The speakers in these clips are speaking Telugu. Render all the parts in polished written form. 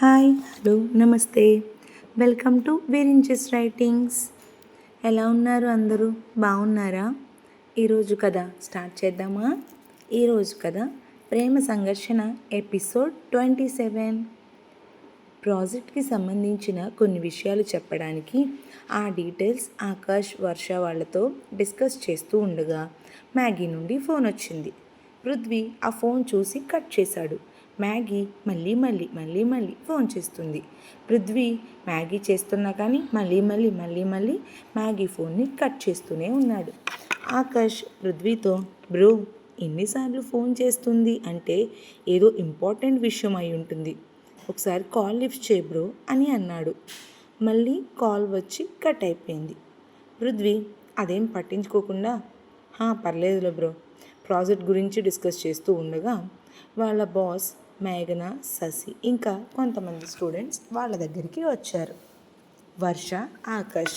Hi, hello, namaste. Welcome to వీరించెస్ రైటింగ్స్. ఎలా ఉన్నారు అందరూ? బాగున్నారా? ఈరోజు కథ స్టార్ట్ చేద్దామా? ఈరోజు కథ ప్రేమ సంఘర్షణ ఎపిసోడ్ 27. ప్రాజెక్ట్కి సంబంధించిన కొన్ని విషయాలు చెప్పడానికి ఆ డీటెయిల్స్ ఆకాష్, వర్ష వాళ్ళతో డిస్కస్ చేస్తూ ఉండగా మ్యాగీ నుండి ఫోన్ వచ్చింది. పృథ్వీ ఆ ఫోన్ చూసి కట్ చేశాడు. మ్యాగీ మళ్ళీ ఫోన్ చేస్తుంది. పృథ్వీ మ్యాగీ చేస్తున్నా కానీ మళ్ళీ మ్యాగీ ఫోన్ని కట్ చేస్తూనే ఉన్నాడు. ఆకాష్ పృథ్వీతో, బ్రో ఎన్నిసార్లు ఫోన్ చేస్తుంది అంటే ఏదో ఇంపార్టెంట్ విషయం అయి ఉంటుంది, ఒకసారి కాల్ లిఫ్ట్ చేయి బ్రో అని అన్నాడు. మళ్ళీ కాల్ వచ్చి కట్ అయిపోయింది. పృథ్వీ అదేం పట్టించుకోకుండా, పర్లేదులే బ్రో, ప్రాజెక్ట్ గురించి డిస్కస్ చేస్తూ ఉండగా వాళ్ళ బాస్ మేఘన, శశి ఇంకా కొంతమంది స్టూడెంట్స్ వాళ్ళ దగ్గరికి వచ్చారు. వర్ష, ఆకాష్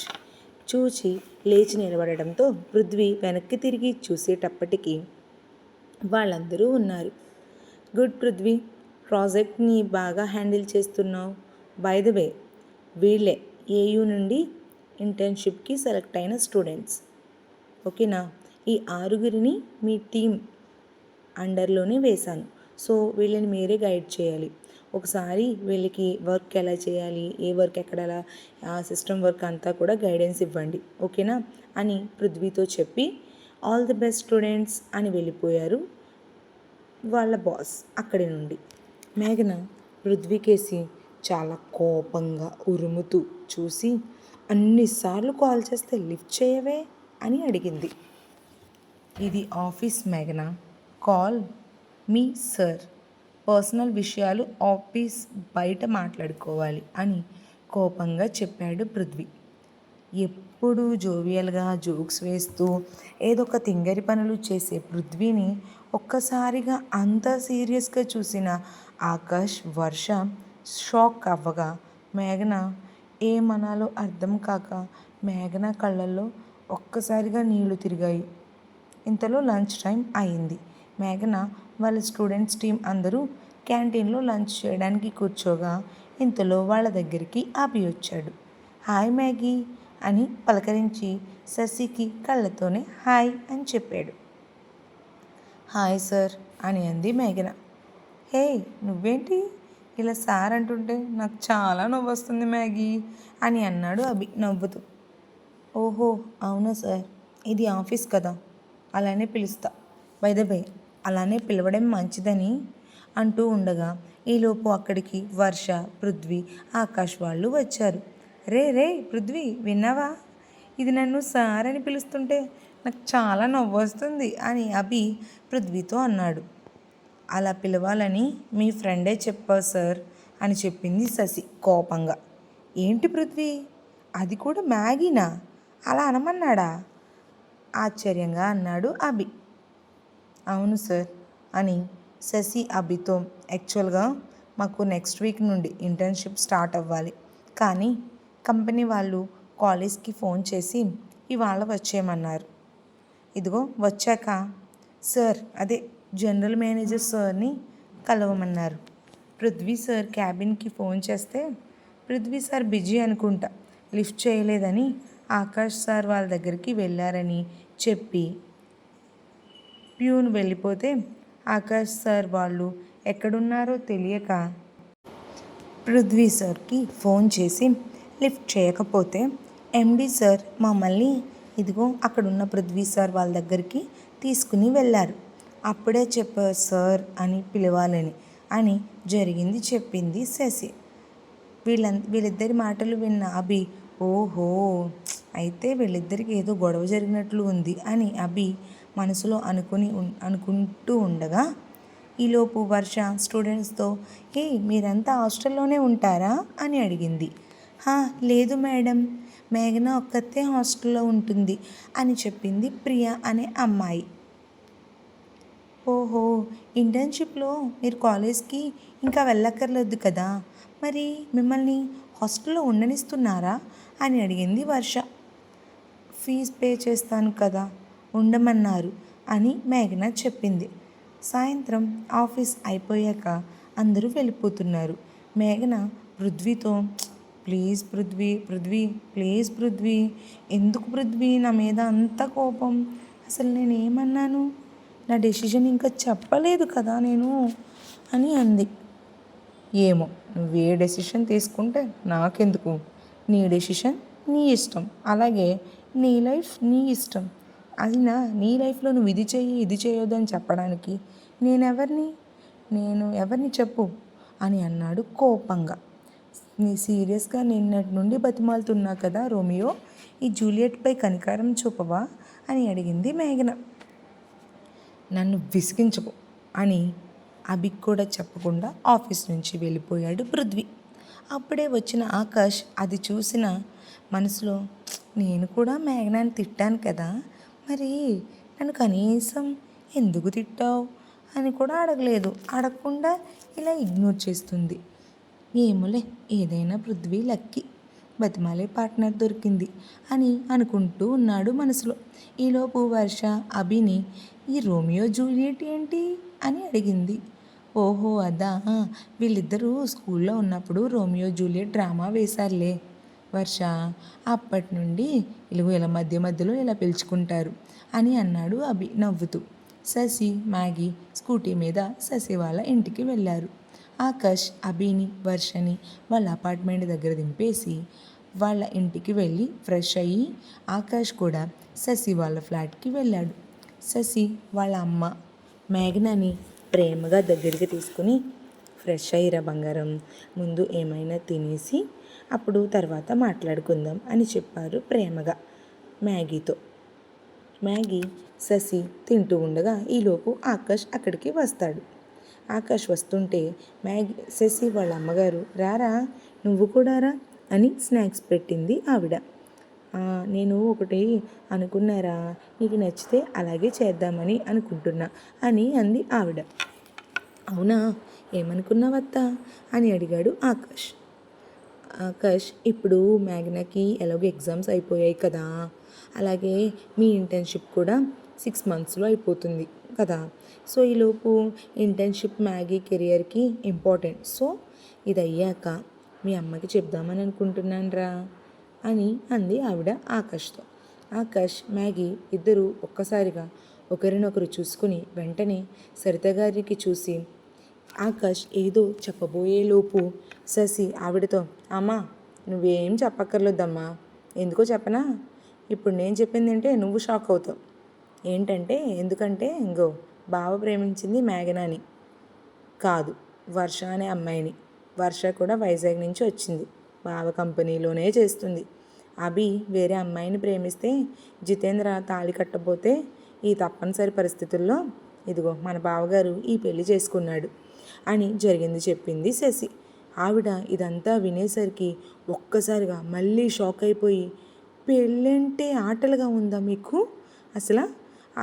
చూచి లేచి నిలబడడంతో పృథ్వీ వెనక్కి తిరిగి చూసేటప్పటికీ వాళ్ళందరూ ఉన్నారు. గుడ్ పృథ్వీ, ప్రాజెక్ట్ని బాగా హ్యాండిల్ చేస్తున్నావు. బై ద వే, వీళ్ళే ఏయూ నుండి ఇంటర్న్షిప్కి సెలెక్ట్ అయిన స్టూడెంట్స్, ఓకేనా? ఈ 6గురిని మీ టీం అండర్లోనే వేశాను. సో వీళ్ళని మీరే గైడ్ చేయాలి. ఒకసారి వీళ్ళకి వర్క్ ఎలా చేయాలి, ఏ వర్క్ ఎక్కడ, ఆ సిస్టమ్ వర్క్ అంతా కూడా గైడెన్స్ ఇవ్వండి, ఓకేనా అని పృథ్వీతో చెప్పి ఆల్ ది బెస్ట్ స్టూడెంట్స్ అని వెళ్ళిపోయారు వాళ్ళ బాస్. అక్కడి నుండి మేఘన పృథ్వీకేసి చాలా కోపంగా ఉరుముతూ చూసి, అన్నిసార్లు కాల్ చేస్తే లిఫ్ట్ చేయవే అని అడిగింది. ఇది ఆఫీస్ మేఘన, కాల్ మీ సార్, పర్సనల్ విషయాలు ఆఫీస్ బయట మాట్లాడుకోవాలి అని కోపంగా చెప్పాడు పృథ్వీ. ఎప్పుడూ జోవియల్గా జోక్స్ వేస్తూ ఏదో ఒక తింగరి పనులు చేసే పృథ్వీని ఒక్కసారిగా అంత సీరియస్గా చూసిన ఆకాష్, వర్ష షాక్ అవ్వగా మేఘన ఏమనాలో అర్థం కాక మేఘన కళ్ళల్లో ఒక్కసారిగా నీళ్లు తిరిగాయి. ఇంతలో లంచ్ టైం అయింది. మేఘన వాళ్ళ స్టూడెంట్స్ టీం అందరూ క్యాంటీన్లో లంచ్ చేయడానికి కూర్చోగా ఇంతలో వాళ్ళ దగ్గరికి అభి వచ్చాడు. హాయ్ మ్యాగీ అని పలకరించి శశికి కళ్ళతోనే హాయ్ అని చెప్పాడు. హాయ్ సార్ అని అంది మేఘన. హే, నువ్వేంటి ఇలా సార్ అంటుంటే నాకు చాలా నవ్వు వస్తుంది మ్యాగీ అని అన్నాడు అభి నవ్వుతూ. ఓహో అవునా సార్, ఇది ఆఫీస్ కదా, అలానే పిలుస్తా. బై ద వే, అలానే పిలవడం మంచిదని అంటూ ఉండగా ఈలోపు అక్కడికి వర్ష, పృథ్వీ, ఆకాష్ వాళ్ళు వచ్చారు. రే పృథ్వీ, విన్నావా? ఇది నన్ను సార్ అని పిలుస్తుంటే నాకు చాలా నవ్వు వస్తుంది అని అభి పృథ్వీతో అన్నాడు. అలా పిలవాలని మీ ఫ్రెండే చెప్పావు సార్ అని చెప్పింది శశి కోపంగా. ఏంటి పృథ్వీ, అది కూడా మ్యాగీనా? అలా అనమన్నాడా? ఆశ్చర్యంగా అన్నాడు అభి. అవును సార్ అని శశి అభితో, యాక్చువల్గా మాకు నెక్స్ట్ వీక్ నుండి ఇంటర్న్షిప్ స్టార్ట్ అవ్వాలి, కానీ కంపెనీ వాళ్ళు కాలేజ్కి ఫోన్ చేసి ఇవాళ వచ్చేయమన్నారు. ఇదిగో వచ్చాక సార్, అదే జనరల్ మేనేజర్ సార్ని కలవమన్నారు. పృథ్వీ సార్ క్యాబిన్కి ఫోన్ చేస్తే పృథ్వీ సార్ బిజీ అనుకుంటా, లిఫ్ట్ చేయలేదని ఆకాష్ సార్ వాళ్ళ దగ్గరికి వెళ్ళారని చెప్పి ప్యూన్ వెళ్ళిపోతే ఆకాష్ సార్ వాళ్ళు ఎక్కడున్నారో తెలియక పృథ్వీ సార్కి ఫోన్ చేసి లిఫ్ట్ చేయకపోతే ఎండి సార్ మమ్మల్ని ఇదిగో అక్కడున్న పృథ్వీ సార్ వాళ్ళ దగ్గరికి తీసుకుని వెళ్ళారు. అప్పుడే చెప్పారు సార్ అని పిలవాలని అని జరిగింది చెప్పింది శశి. వీళ్ళిద్దరి మాటలు విన్న అభి, ఓహో అయితే వీళ్ళిద్దరికి ఏదో గొడవ జరిగినట్లు ఉంది అని అభి మనసులో అనుకుంటూ ఉండగా ఈలోపు వర్ష స్టూడెంట్స్తో, హే మీరంతా హాస్టల్లోనే ఉంటారా అని అడిగింది. లేదు మేడం, మేఘన ఒక్కతే హాస్టల్లో ఉంటుంది అని చెప్పింది ప్రియ అనే అమ్మాయి. ఓహో, ఇంటర్న్షిప్లో మీరు కాలేజ్కి ఇంకా వెళ్ళక్కర్లేదు కదా, మరి మిమ్మల్ని హాస్టల్లో ఉండనిస్తున్నారా అని అడిగింది వర్ష. ఫీజు పే చేస్తాను కదా, ఉండమన్నారు అని మేఘన చెప్పింది. సాయంత్రం ఆఫీస్ అయిపోయాక అందరూ వెళ్ళిపోతున్నారు. మేఘన పృథ్వీతో, ప్లీజ్ పృథ్వీ, పృథ్వీ, ప్లీజ్ పృథ్వీ, ఎందుకు పృథ్వీ నా మీద అంత కోపం? అసలు నేనేమన్నాను? నా డెసిషన్ ఇంకా చెప్పలేదు కదా నేను అని అంది. ఏమో, నువ్వు ఏ డెసిషన్ తీసుకుంటే నాకెందుకు? నీ డెసిషన్ నీ ఇష్టం, అలాగే నీ లైఫ్ నీ ఇష్టం. అయినా నీ లైఫ్లో నువ్వు ఇది చెయ్యి ఇది చేయొద్దు అని చెప్పడానికి నేను ఎవరిని చెప్పు అని అన్నాడు కోపంగా. నీ సీరియస్గా నిన్నటి నుండి బతిమాలుతున్నా కదా రోమియో, ఈ జూలియట్పై కనికరం చూపవా అని అడిగింది మేఘన. నన్ను విసిగించకు అని అభికి కూడా చెప్పకుండా ఆఫీస్ నుంచి వెళ్ళిపోయాడు పృథ్వీ. అప్పుడే వచ్చిన ఆకాష్ అది చూసిన మనసులో, నేను కూడా మేఘనాన్ని తిట్టాను కదా, మరి నన్ను కనీసం ఎందుకు తిట్టావు అని కూడా అడగలేదు. అడగకుండా ఇలా ఇగ్నోర్ చేస్తుంది. ఏమోలే, ఏదైనా పృథ్వీ లక్కీ, బతిమాలే పార్ట్నర్ దొరికింది అని అనుకుంటూ ఉన్నాడు మనసులో. ఈలోపు వర్ష అభిని, ఈ రోమియో జూలియట్ ఏంటి అని అడిగింది. ఓహో అదా, వీళ్ళిద్దరూ స్కూల్లో ఉన్నప్పుడు రోమియో జూలియట్ డ్రామా వేశారులే వర్ష, అప్పటి నుండి ఇలా మధ్య మధ్యలో ఇలా పిలుచుకుంటారు అని అన్నాడు అభి నవ్వుతూ. శశి మ్యాగీ స్కూటీ మీద శశి వాళ్ళ ఇంటికి వెళ్ళారు. ఆకాష్ అభిని వర్షని వాళ్ళ అపార్ట్మెంట్ దగ్గర దింపేసి వాళ్ళ ఇంటికి వెళ్ళి ఫ్రెష్ అయ్యి ఆకాష్ కూడా శశి వాళ్ళ ఫ్లాట్కి వెళ్ళాడు. శశి వాళ్ళ అమ్మ మేఘనని ప్రేమగా దగ్గరికి తీసుకుని, ఫ్రెష్ అయ్యిరా బంగారం, ముందు ఏమైనా తినేసి అప్పుడు తర్వాత మాట్లాడుకుందాం అని చెప్పారు ప్రేమగా మ్యాగీతో. మ్యాగీ శశి తింటూ ఉండగా ఈలోపు ఆకాష్ అక్కడికి వస్తాడు. ఆకాష్ వస్తుంటే శశి వాళ్ళ అమ్మగారు, రారా నువ్వు కూడా రా అని స్నాక్స్ పెట్టింది ఆవిడ. నేను ఒకటి అనుకున్నారా, నీకు నచ్చితే అలాగే చేద్దామని అనుకుంటున్నా అని అంది ఆవిడ. అవునా, ఏమనుకున్నావత్తా అని అడిగాడు ఆకాష్. ఇప్పుడు మేఘనకి ఎలాగో ఎగ్జామ్స్ అయిపోయాయి కదా, అలాగే మీ ఇంటర్న్షిప్ కూడా 6 monthsలో అయిపోతుంది కదా, సో ఈలోపు ఇంటర్న్షిప్ మ్యాగీ కెరియర్కి ఇంపార్టెంట్, సో ఇది అయ్యాక మీ అమ్మకి చెప్దామని అనుకుంటున్నాను రా అని అంది ఆవిడ ఆకాష్తో. ఆకాష్ మ్యాగీ ఇద్దరూ ఒక్కసారిగా ఒకరినొకరు చూసుకుని వెంటనే సరిత గారికి చూసి, ఆకాష్ ఏదో చెప్పబోయేలోపు శశి ఆవిడతో, అమ్మా నువ్వేం చెప్పక్కర్లేదమ్మా, ఎందుకో చెప్పనా, ఇప్పుడు నేను చెప్పింది అంటే నువ్వు షాక్ అవుతావు. ఎందుకంటే ఇంకో బావ ప్రేమించింది మేఘనాని కాదు, వర్ష అనే అమ్మాయిని. వర్ష కూడా వైజాగ్ నుంచి వచ్చింది, బావ కంపెనీలోనే చేస్తుంది. అభి వేరే అమ్మాయిని ప్రేమిస్తే జితేంద్ర తాళి కట్టబోతే ఈ తప్పనిసరి పరిస్థితుల్లో ఇదిగో మన బావగారు ఈ పెళ్లి చేసుకున్నాడు అని జరిగింది చెప్పింది శశి. ఆవిడ ఇదంతా వినేసరికి ఒక్కసారిగా మళ్ళీ షాక్ అయిపోయి, పెళ్ళంటే ఆటలుగా ఉందా మీకు అసలు?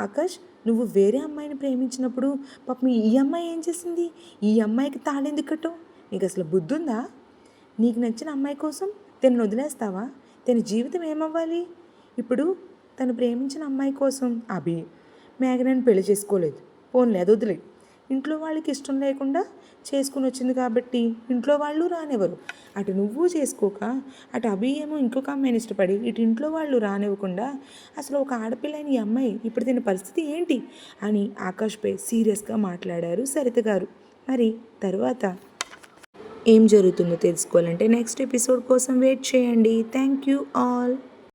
ఆకాష్, నువ్వు వేరే అమ్మాయిని ప్రేమించినప్పుడు పాపం ఈ అమ్మాయి ఏం చేసింది? ఈ అమ్మాయికి తాళెందుకు కట్టవు? నీకు అసలు బుద్ధి ఉందా? నీకు నచ్చిన అమ్మాయి కోసం తను వదిలేస్తావా? తన జీవితం ఏమవ్వాలి? ఇప్పుడు తను ప్రేమించిన అమ్మాయి కోసం అభి మేఘనని పెళ్లి చేసుకోలేదు, పోన్లే అది వదిలే, ఇంట్లో వాళ్ళకి ఇష్టం లేకుండా చేసుకుని వచ్చింది కాబట్టి ఇంట్లో వాళ్ళు రానివ్వరు. అటు నువ్వు చేసుకోక అటు అభి ఏమో ఇంకొక అమ్మాయిని ఇష్టపడి ఇటు ఇంట్లో వాళ్ళు రానివ్వకుండా అసలు ఒక ఆడపిల్లని ఈ అమ్మాయి ఇప్పుడు తిన పరిస్థితి ఏంటి అని ఆకాష్పై సీరియస్గా మాట్లాడారు సరిత గారు. మరి తర్వాత ఏం జరుగుతుందో తెలుసుకోవాలంటే నెక్స్ట్ ఎపిసోడ్ కోసం వెయిట్ చేయండి. Thank you all.